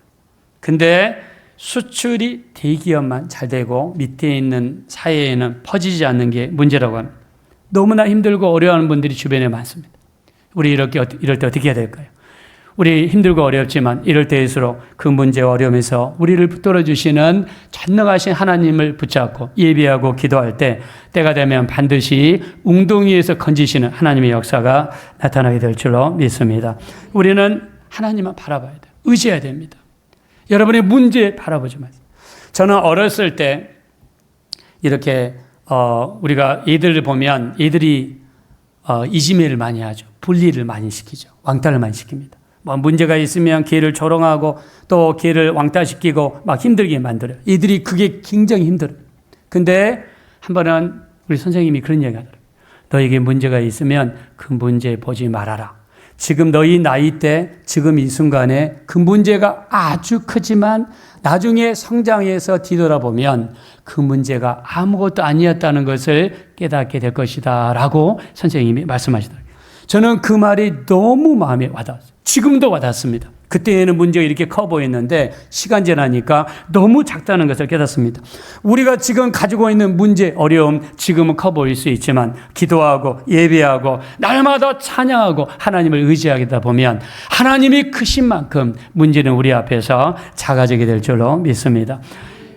B: 근데 수출이 대기업만 잘 되고 밑에 있는 사회에는 퍼지지 않는 게 문제라고 합니다. 너무나 힘들고 어려워하는 분들이 주변에 많습니다. 우리 이럴 때 어떻게 해야 될까요? 우리 힘들고 어렵지만 이럴 때일수록 그 문제와 어려움에서 우리를 붙들어 주시는 전능하신 하나님을 붙잡고 예비하고 기도할 때 때가 되면 반드시 웅덩이에서 건지시는 하나님의 역사가 나타나게 될 줄로 믿습니다. 우리는 하나님만 바라봐야 돼요. 의지해야 됩니다. 여러분의 문제 바라보지 마세요. 저는 어렸을 때 이렇게 우리가 애들을 보면 애들이 이지매를 많이 하죠. 분리를 많이 시키죠. 왕따를 많이 시킵니다. 뭐 문제가 있으면 걔를 조롱하고 또 걔를 왕따시키고 막 힘들게 만들어요. 애들이 그게 굉장히 힘들어요. 근데 한 번은 우리 선생님이 그런 얘기 하더라고요. 너에게 문제가 있으면 그 문제 보지 말아라. 지금 너희 나이 때 지금 이 순간에 그 문제가 아주 크지만 나중에 성장해서 뒤돌아보면 그 문제가 아무것도 아니었다는 것을 깨닫게 될 것이다 라고 선생님이 말씀하시더라고요. 저는 그 말이 너무 마음에 와닿았어요. 지금도 와닿습니다. 그때는 문제가 이렇게 커 보였는데 시간 지나니까 너무 작다는 것을 깨닫습니다. 우리가 지금 가지고 있는 문제, 어려움 지금은 커 보일 수 있지만 기도하고 예배하고 날마다 찬양하고 하나님을 의지하다 보면 하나님이 크신 만큼 문제는 우리 앞에서 작아지게 될 줄로 믿습니다.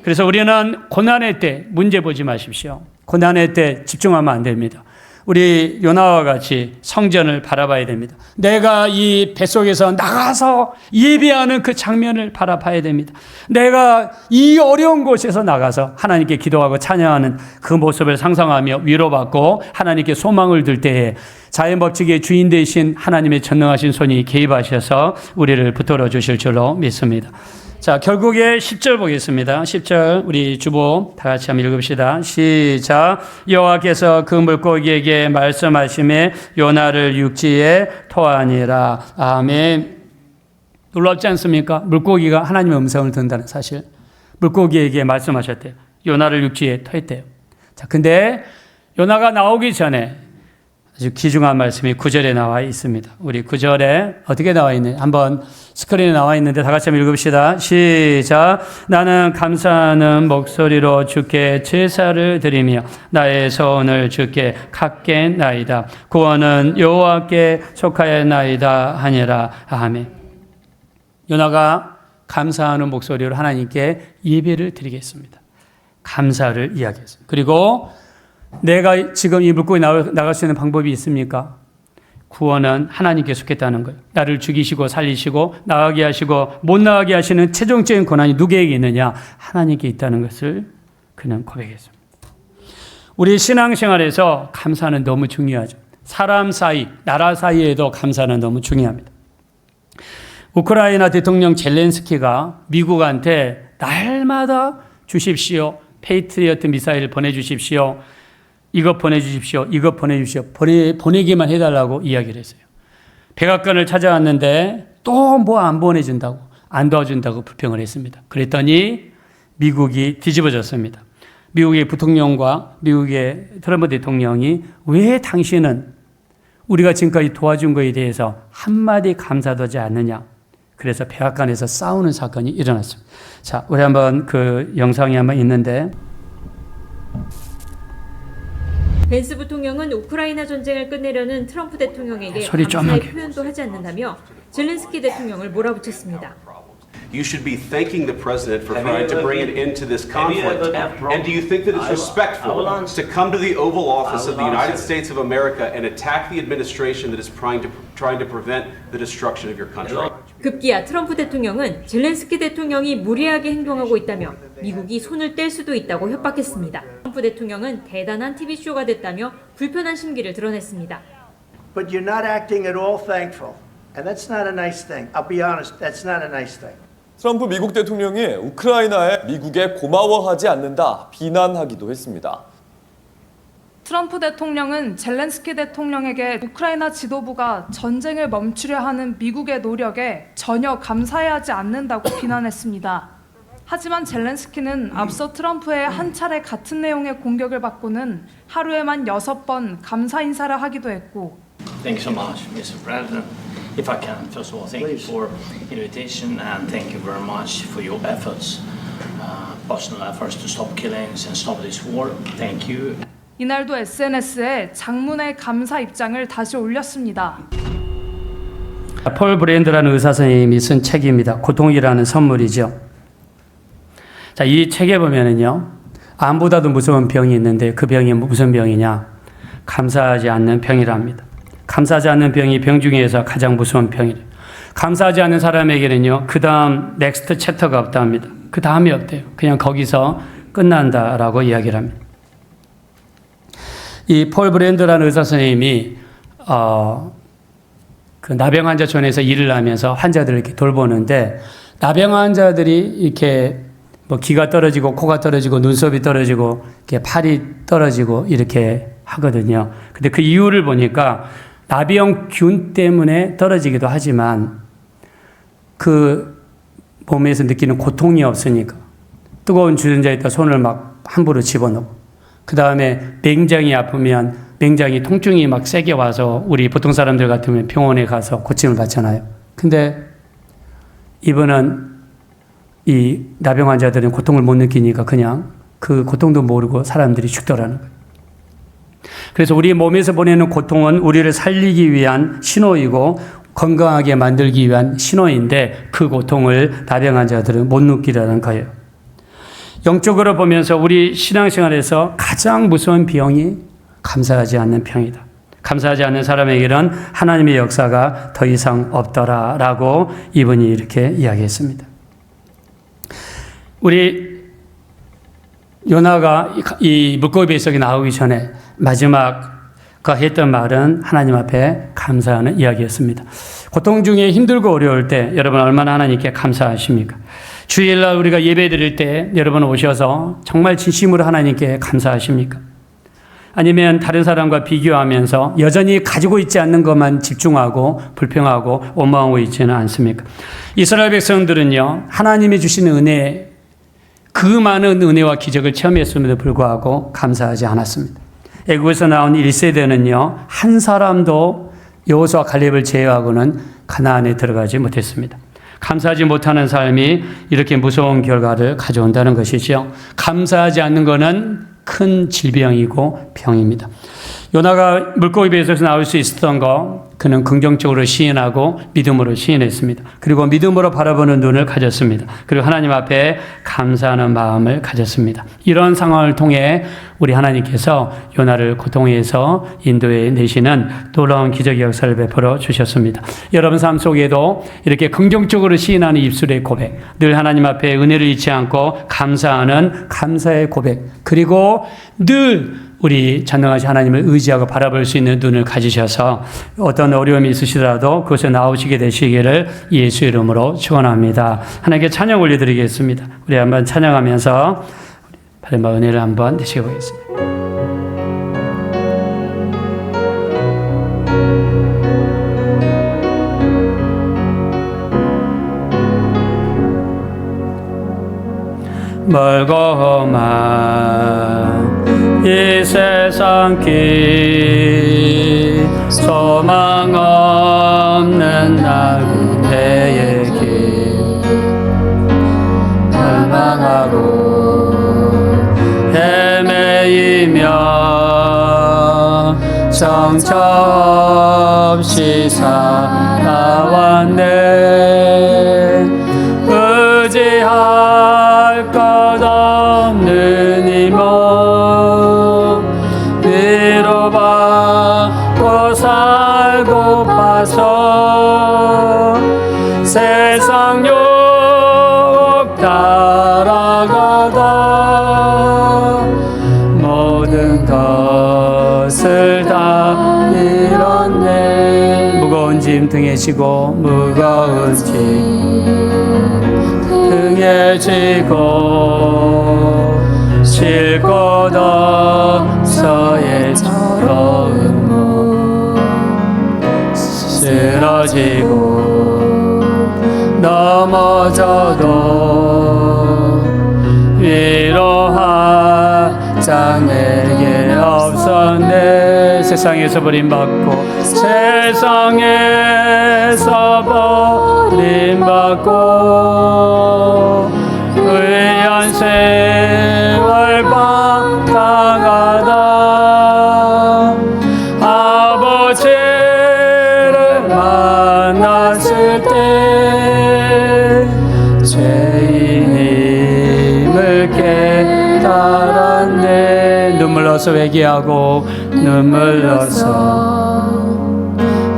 B: 그래서 우리는 고난의 때 문제 보지 마십시오. 고난의 때 집중하면 안 됩니다. 우리 요나와 같이 성전을 바라봐야 됩니다. 내가 이 뱃속에서 나가서 예배하는 그 장면을 바라봐야 됩니다. 내가 이 어려운 곳에서 나가서 하나님께 기도하고 찬양하는 그 모습을 상상하며 위로받고 하나님께 소망을 둘 때에 자연법칙의 주인 되신 하나님의 전능하신 손이 개입하셔서 우리를 붙들어 주실 줄로 믿습니다. 자, 결국에 10절 보겠습니다. 10절 우리 주보 다 같이 한번 읽읍시다. 시작. 여호와께서 그 물고기에게 말씀하심에 요나를 육지에 토하니라. 아멘. 놀랍지 않습니까? 물고기가 하나님의 음성을 듣는다는 사실. 물고기에게 말씀하셨대요. 요나를 육지에 토했대요. 자, 근데 요나가 나오기 전에 아주 귀중한 말씀이 9절에 나와 있습니다. 우리 9절에 어떻게 나와 있는지 한번 스크린에 나와 있는데 다 같이 한번 읽읍시다. 시작. 나는 감사하는 목소리로 주께 제사를 드리며 나의 소원을 주께 갖겠나이다. 구원은 여호와께 속하였나이다 하니라. 아멘. 요나가 감사하는 목소리로 하나님께 예배를 드리겠습니다. 감사를 이야기했습니다. 그리고 내가 지금 이 물고기 나갈 수 있는 방법이 있습니까? 구원은 하나님께 속했다는 거예요. 나를 죽이시고 살리시고 나가게 하시고 못 나가게 하시는 최종적인 권한이 누구에게 있느냐? 하나님께 있다는 것을 그는 고백했습니다. 우리 신앙생활에서 감사는 너무 중요하죠. 사람 사이, 나라 사이에도 감사는 너무 중요합니다. 우크라이나 대통령 젤렌스키가 미국한테 날마다 주십시오. 페이트리어트 미사일을 보내주십시오. 이것 보내주십시오. 이것 보내주십시오. 보내기만 해달라고 이야기를 했어요. 백악관을 찾아왔는데 또 뭐 안 보내준다고, 안 도와준다고 불평을 했습니다. 그랬더니 미국이 뒤집어졌습니다. 미국의 부통령과 미국의 트럼프 대통령이 왜 당신은 우리가 지금까지 도와준 것에 대해서 한마디 감사도 하지 않느냐. 그래서 백악관에서 싸우는 사건이 일어났습니다. 자, 우리 한번 그 영상이 한번 있는데.
C: 벤스 부통령은 우크라이나 전쟁을 끝내려는 트럼프 대통령에게
B: 소리
C: 감사의
B: 좀
C: 표현도 하지 않는다며 젤렌스키 대통령을 몰아붙였습니다.
D: You should be thanking the president for trying to bring an end to this conflict. And do you think that it's respectful to come to the Oval Office of the United States of America and attack the administration that is trying to prevent the destruction of your country?
C: 급기야 트럼프 대통령은 젤렌스키 대통령이 무리하게 행동하고 있다며 미국이 손을 뗄 수도 있다고 협박했습니다. 트럼프 대통령은 대단한 TV쇼가 됐다며 불편한 심기를 드러냈습니다.
E: But you're not acting at all thankful. And that's not a nice thing. I'll be honest, that's not a nice thing.
F: 트럼프 미국 대통령이 우크라이나에 미국에 고마워하지 않는다 비난하기도 했습니다.
G: 트럼프 대통령은 젤렌스키 대통령에게 우크라이나 지도부가 전쟁을 멈추려 하는 미국의 노력에 전혀 감사해하지 않는다고 비난했습니다. 하지만 젤렌스키는 앞서 트럼프의 한 차례 같은 내용의 공격을 받고는 하루에만 6번 감사 인사를 하기도 했고
H: Thank you so much, Mr. President. If I can, first of all, thank you for invitation and thank you very much for your efforts, personal efforts to stop killings and stop this war. Thank you.
G: 이날도 SNS에 장문의 감사 입장을 다시 올렸습니다.
B: 폴 브랜드라는 의사 선생님이 쓴 책입니다. 고통이라는 선물이죠. 자, 이 책에 보면은요, 암보다도 무서운 병이 있는데 그 병이 무슨 병이냐? 감사하지 않는 병이랍니다. 감사하지 않는 병이 병 중에서 가장 무서운 병이래요. 감사하지 않는 사람에게는요, 그 다음 넥스트 챕터가 없다 합니다. 그 다음이 없대요. 그냥 거기서 끝난다라고 이야기를 합니다. 이 폴 브랜드라는 의사 선생님이 그 나병 환자촌에서 일을 하면서 환자들을 이렇게 돌보는데 나병 환자들이 이렇게 뭐 기가 떨어지고 코가 떨어지고 눈썹이 떨어지고 이렇게 팔이 떨어지고 이렇게 하거든요. 근데 그 이유를 보니까 나병균 때문에 떨어지기도 하지만 그 몸에서 느끼는 고통이 없으니까 뜨거운 주전자에다 손을 막 함부로 집어넣고 그 다음에 굉장히 아프면 맹장이 통증이 막 세게 와서 우리 보통 사람들 같으면 병원에 가서 고침을 받잖아요. 근데 이분은 이 나병 환자들은 고통을 못 느끼니까 그냥 그 고통도 모르고 사람들이 죽더라는 거예요. 그래서 우리 몸에서 보내는 고통은 우리를 살리기 위한 신호이고 건강하게 만들기 위한 신호인데 그 고통을 나병 환자들은 못 느끼라는 거예요. 영적으로 보면서 우리 신앙생활에서 가장 무서운 병이 감사하지 않는 병이다. 감사하지 않는 사람에게는 하나님의 역사가 더 이상 없더라라고 이분이 이렇게 이야기했습니다. 우리 요나가 이 물고기 뱃속에 나오기 전에 마지막 그 했던 말은 하나님 앞에 감사하는 이야기였습니다. 고통 중에 힘들고 어려울 때 여러분 얼마나 하나님께 감사하십니까? 주일날 우리가 예배 드릴 때 여러분 오셔서 정말 진심으로 하나님께 감사하십니까? 아니면 다른 사람과 비교하면서 여전히 가지고 있지 않는 것만 집중하고 불평하고 원망하고 있지는 않습니까? 이스라엘 백성들은요, 하나님이 주시는 은혜, 그 많은 은혜와 기적을 체험했음에도 불구하고 감사하지 않았습니다. 애국에서 나온 1세대는요, 한 사람도 여호수아 갈렙을 제외하고는 가나안에 들어가지 못했습니다. 감사하지 못하는 삶이 이렇게 무서운 결과를 가져온다는 것이죠. 감사하지 않는 것은 큰 질병이고 병입니다. 요나가 물고기 배에서 나올 수 있었던 거 그는 긍정적으로 시인하고 믿음으로 시인했습니다. 그리고 믿음으로 바라보는 눈을 가졌습니다. 그리고 하나님 앞에 감사하는 마음을 가졌습니다. 이런 상황을 통해 우리 하나님께서 요나를 고통에서 인도해 내시는 놀라운 기적의 역사를 베풀어 주셨습니다. 여러분 삶 속에도 이렇게 긍정적으로 시인하는 입술의 고백, 늘 하나님 앞에 은혜를 잊지 않고 감사하는 감사의 고백, 그리고 늘 우리 전능하신 하나님을 의지하고 바라볼 수 있는 눈을 가지셔서 어떤 어려움이 있으시더라도 그것에 나오시게 되시기를 예수 이름으로 축원합니다. 하나님께 찬양 올려드리겠습니다. 우리 한번 찬양하면서 바른 은혜를 한번 되시게 보겠습니다. 멀고만 이 세상 길 소망 없는 나그네의 길 멸망하고 헤매이며 정처 없이 살아왔네. 의지할 것 없는 이 몸 위로받고 살고 봐서 세상 욕 따라가다 모든 것을 다 잃었네. 무거운 짐 등에 지고 무거운 짐 등에 지고 쉴 곳 없어의 더러운 몸 쓰러지고 넘어져도 위로할 자 내게 없었네. 세상에서 버림받고 세상에서 버림받고 의한 세월 방탕하다 아버지를 만났을 때 죄인임을 깨달았네. 눈물 흘려서 회개하고 눈물 흘려서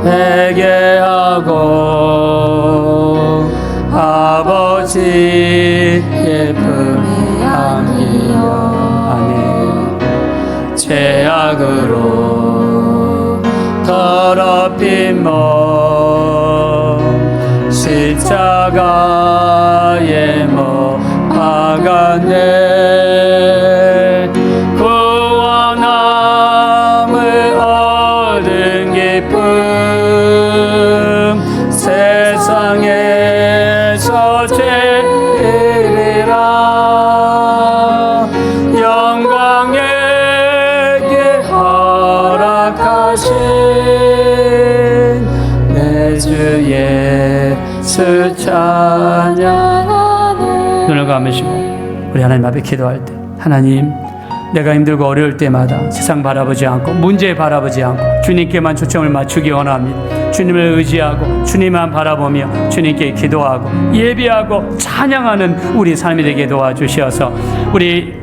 B: 회개하고 아버지의 품에 안기어 아멘. 죄악으로 더럽힌 몸 십자가에 못 박았네. 구원함을 얻은 기쁨 세상에서 제일이라 영광에게 하라 예수 찬양하네. 눈을 감으시고 우리 하나님 앞에 기도할 때, 하나님, 내가 힘들고 어려울 때마다 세상 바라보지 않고 문제 바라보지 않고 주님께만 초점을 맞추기 원합니다. 주님을 의지하고 주님만 바라보며 주님께 기도하고 예배하고 찬양하는 우리 삶이 되게 도와주셔서 우리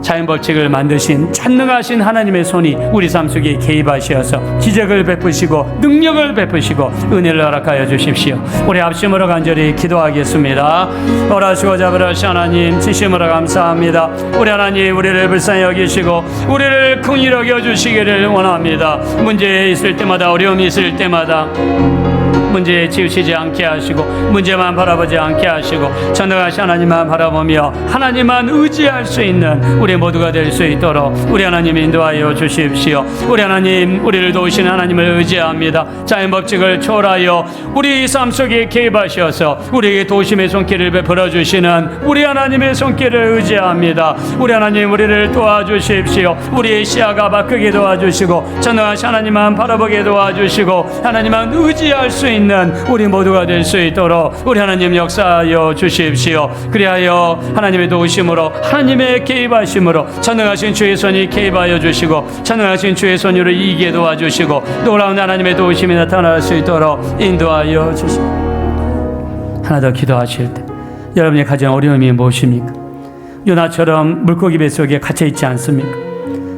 B: 자연법칙을 만드신 전능하신 하나님의 손이 우리 삶 속에 개입하셔서 기적을 베푸시고 능력을 베푸시고 은혜를 허락하여 주십시오. 우리 합심으로 간절히 기도하겠습니다. 어라시고 잡으라시 하나님, 진심으로 감사합니다. 우리 하나님, 우리를 불쌍히 여기시고 우리를 긍휼히 여겨주시기를 원합니다. 문제 있을 때마다, 어려움이 있을 때마다 문제에 치우치지 않게 하시고 문제만 바라보지 않게 하시고 전능하신 하나님만 바라보며 하나님만 의지할 수 있는 우리 모두가 될 수 있도록 우리 하나님 인도하여 주십시오. 우리 하나님, 우리를 도우시는 하나님을 의지합니다. 자연법칙을 초월하여 우리 삶 속에 개입하셔서 우리에게 도우심의 손길을 베풀어 주시는 우리 하나님의 손길을 의지합니다. 우리 하나님, 우리를 도와주십시오. 우리의 시야가 바뀌게 도와주시고 전능하신 하나님만 바라보게 도와주시고 하나님만 의지할 수 있는 우리 모두가 될 수 있도록 우리 하나님 역사하여 주십시오. 그리하여 하나님의 도우심으로, 하나님의 개입하심으로 전능하신 주의 손이 개입하여 주시고 전능하신 주의 손으로 이기게 도와주시고 놀라운 하나님의 도우심이 나타날 수 있도록 인도하여 주시고, 하나 더 기도하실 때 여러분의 가장 어려움이 무엇입니까? 요나처럼 물고기 뱃속에 갇혀 있지 않습니까?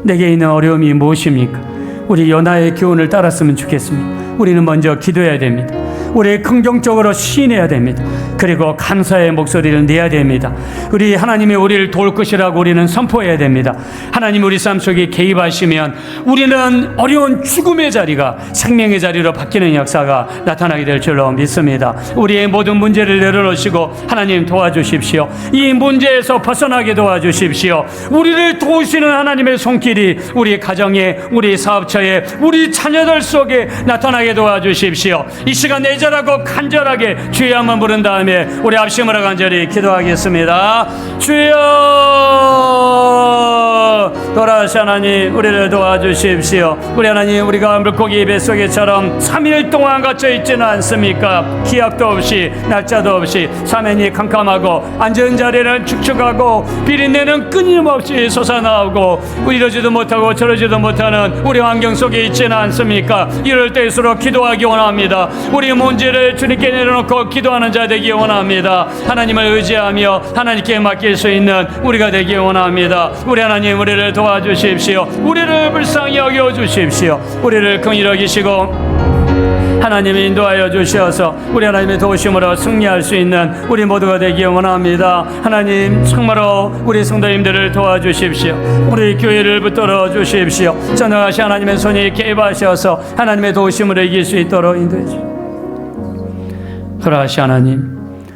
B: 내게 있는 어려움이 무엇입니까? 우리 요나의 교훈을 따랐으면 좋겠습니다. 우리는 먼저 기도해야 됩니다. 우리 긍정적으로 시인해야 됩니다. 그리고 감사의 목소리를 내야 됩니다. 우리 하나님이 우리를 도울 것이라고 우리는 선포해야 됩니다. 하나님 우리 삶 속에 개입하시면 우리는 어려운 죽음의 자리가 생명의 자리로 바뀌는 역사가 나타나게 될 줄로 믿습니다. 우리의 모든 문제를 내려놓으시고 하나님 도와주십시오. 이 문제에서 벗어나게 도와주십시오. 우리를 도우시는 하나님의 손길이 우리 가정에, 우리 사업처에, 우리 자녀들 속에 나타나게 도와주십시오. 이 시간 애절하고 간절하게 주여 한번 부른 다음에 우리 합심으로 간절히 기도하겠습니다. 주여, 돌아오신 하나님, 우리를 도와주십시오. 우리 하나님, 우리가 물고기 뱃속에처럼 3일 동안 갇혀 있지는 않습니까? 기약도 없이 날짜도 없이 사면이 캄캄하고 앉은 자리는 축축하고 비린내는 끊임없이 솟아나오고 이러지도 못하고 저러지도 못하는 우리 환경 속에 있지는 않습니까? 이럴 때일수록 기도하기 원합니다. 우리 문제를 주님께 내려놓고 기도하는 자 되기 원합니다. 하나님을 의지하며 하나님께 맡길 수 있는 우리가 되기 원합니다. 우리 하나님, 우리를 도와주십시오. 우리를 불쌍히 여겨주십시오. 우리를 긍휼히 여기시고 하나님이 인도하여 주셔서 우리 하나님의 도우심으로 승리할 수 있는 우리 모두가 되기 원합니다. 하나님, 정말로 우리 성도님들을 도와주십시오. 우리 교회를 붙들어 주십시오. 전능하신 하나님의 손이 개입하셔서 하나님의 도우심으로 이길 수 있도록 인도해 주십시오. 돌아가신 하나님,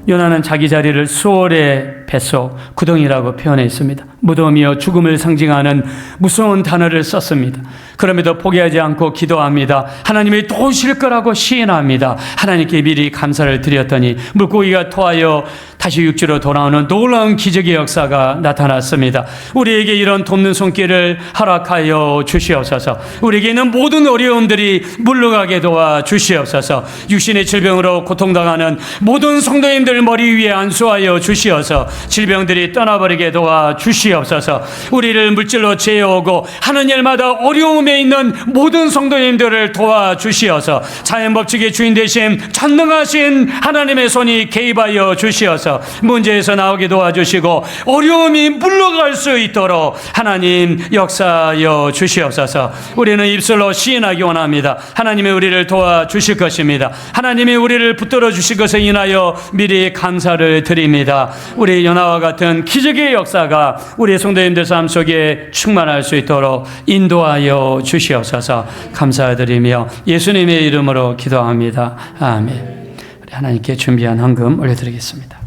B: 요나는 자기 자리를 수월의 뱃속, 구덩이라고 표현했습니다. 무덤이여 죽음을 상징하는 무서운 단어를 썼습니다. 그럼에도 포기하지 않고 기도합니다. 하나님이 도우실 거라고 시인합니다. 하나님께 미리 감사를 드렸더니 물고기가 토하여 다시 육지로 돌아오는 놀라운 기적의 역사가 나타났습니다. 우리에게 이런 돕는 손길을 허락하여 주시옵소서. 우리에게 있는 모든 어려움들이 물러가게 도와 주시옵소서. 육신의 질병으로 고통당하는 모든 성도님들 머리 위에 안수하여 주시어서 질병들이 떠나버리게 도와 주시옵소서. 우리를 물질로 재어오고 하는 일마다 어려움에 있는 모든 성도님들을 도와주시어서 자연법칙의 주인 되신 전능하신 하나님의 손이 개입하여 주시어서 문제에서 나오게 도와주시고 어려움이 물러갈 수 있도록 하나님 역사하여 주시옵소서. 우리는 입술로 시인하기 원합니다. 하나님이 우리를 도와주실 것입니다. 하나님이 우리를 붙들어 주실 것에 인하여 미리 감사를 드립니다. 우리 요나와 같은 기적의 역사가 우리 성도님들 삶 속에 충만할 수 있도록 인도하여 주시옵소서. 감사드리며 예수님의 이름으로 기도합니다. 아멘. 우리 하나님께 준비한 헌금 올려드리겠습니다.